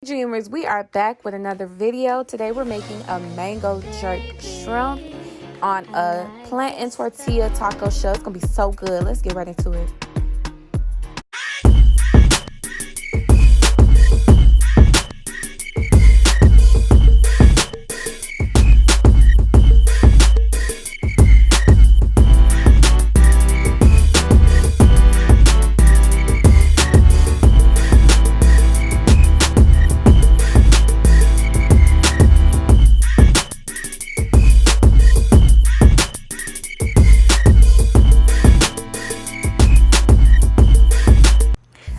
Dreamers, we are back with another video. Today we're making a mango jerk shrimp on a plantain tortilla taco shell. It's gonna be so good. Let's get right into it.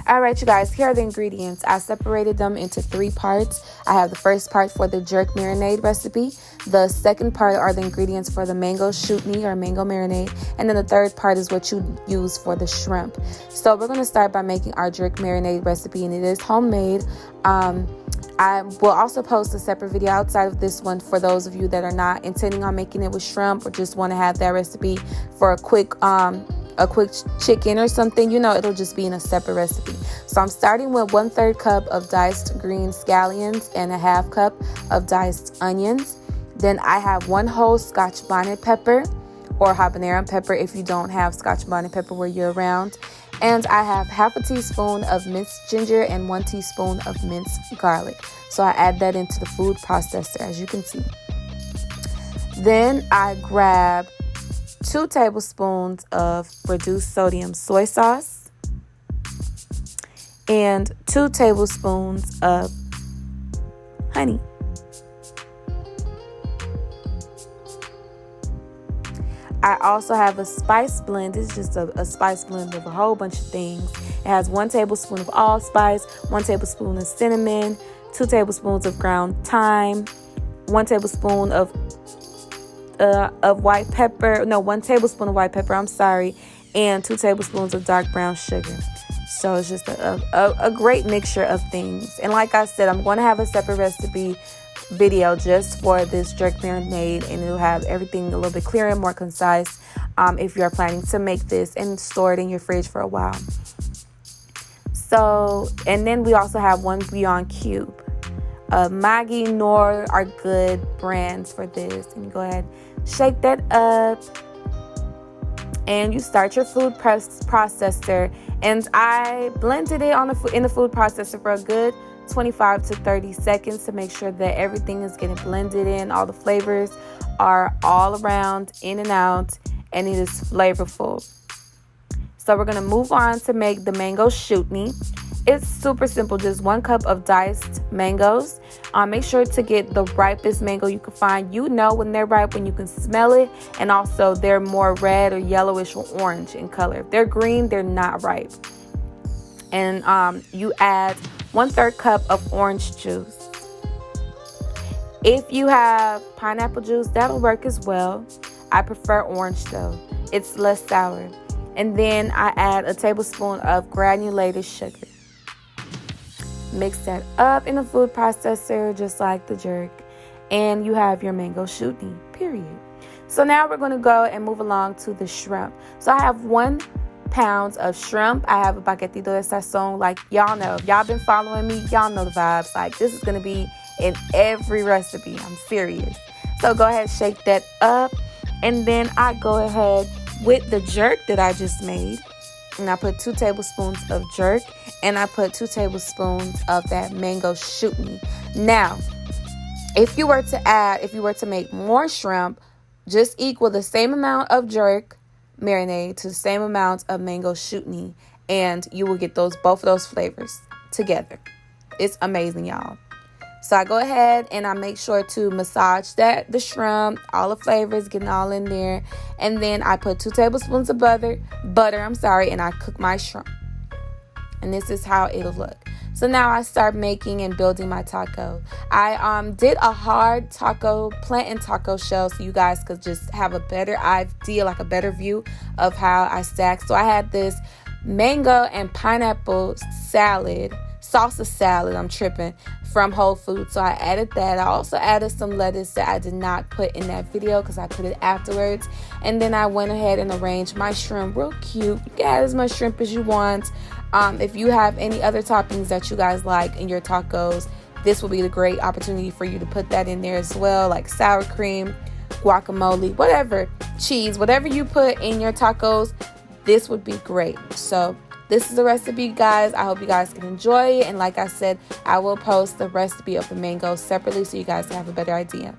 Alright, you guys, here are the ingredients. I separated them into 3 parts. I have the first part for the jerk marinade recipe. The second part are the ingredients for the mango shootney or mango marinade. And then the third part is what you use for the shrimp. So we're going to start by making our jerk marinade recipe, and it is homemade. I will also post a separate video outside of this one for those of you that are not intending on making it with shrimp or just want to have that recipe for a quick chicken or something. You know, it'll just be in a separate recipe. So I'm starting with 1/3 cup of diced green scallions and a 1/2 cup of diced onions. Then I have 1 whole Scotch bonnet pepper or habanero pepper if you don't have Scotch bonnet pepper where you're around. And I have 1/2 teaspoon of minced ginger and 1 teaspoon of minced garlic. So I add that into the food processor, as you can see. Then I grab 2 tablespoons of reduced sodium soy sauce and 2 tablespoons of honey. I also have a spice blend. It's just a spice blend of a whole bunch of things. It has 1 tablespoon of allspice, 1 tablespoon of cinnamon, 2 tablespoons of ground thyme, 1 tablespoon of white pepper. No, 1 tablespoon of white pepper, I'm sorry, and 2 tablespoons of dark brown sugar. So it's just a great mixture of things. And like I said, I'm going to have a separate recipe video just for this jerk marinade, and it'll have everything a little bit clearer and more concise if you're planning to make this and store it in your fridge for a while. So, and then we also have 1 Beyond Cube. Maggi, Knorr are good brands for this. And you go ahead, shake that up, and you start your food processor. And I blended it in the food processor for a good 25 to 30 seconds to make sure that everything is getting blended in. All the flavors are all around, in and out, and it is flavorful. So we're going to move on to make the mango shootney. It's super simple, just 1 cup of diced mangoes. Make sure to get the ripest mango you can find. You know when they're ripe when you can smell it, and also they're more red or yellowish or orange in color. If they're green, they're not ripe. And you add 1/3 cup of orange juice. If you have pineapple juice, that'll work as well. I prefer orange though. It's less sour. And then I add a tablespoon of granulated sugar. Mix that up in a food processor just like the jerk, and you have your mango shootney, period. So now we're going to go and move along to the shrimp. So I have 1 pound of shrimp. I have a paquetito de sazon. Like, y'all know, if y'all been following me, y'all know the vibes. Like, this is going to be in every recipe. I'm serious. So go ahead, shake that up, and then I go ahead with the jerk that I just made. And I put 2 tablespoons of jerk, and I put 2 tablespoons of that mango shootney. Now, if you were to make more shrimp, just equal the same amount of jerk marinade to the same amount of mango shootney, and you will get both of those flavors together. It's amazing, y'all. So I go ahead and I make sure to massage the shrimp, all the flavors getting all in there. And then I put 2 tablespoons of butter, and I cook my shrimp. And this is how it'll look. So now I start making and building my taco. I did a hard plantain taco shell so you guys could just have a better idea, like a better view of how I stack. So I had this mango and pineapple salsa salad, I'm tripping, from Whole Foods. So I added that. I also added some lettuce that I did not put in that video because I put it afterwards. And then I went ahead and arranged my shrimp real cute. You can add as much shrimp as you want. If you have any other toppings that you guys like in your tacos, this will be the great opportunity for you to put that in there as well, like sour cream, guacamole, whatever, cheese, whatever you put in your tacos, this would be great. So this is the recipe, guys. I hope you guys can enjoy it. And like I said, I will post the recipe of the mango separately so you guys can have a better idea.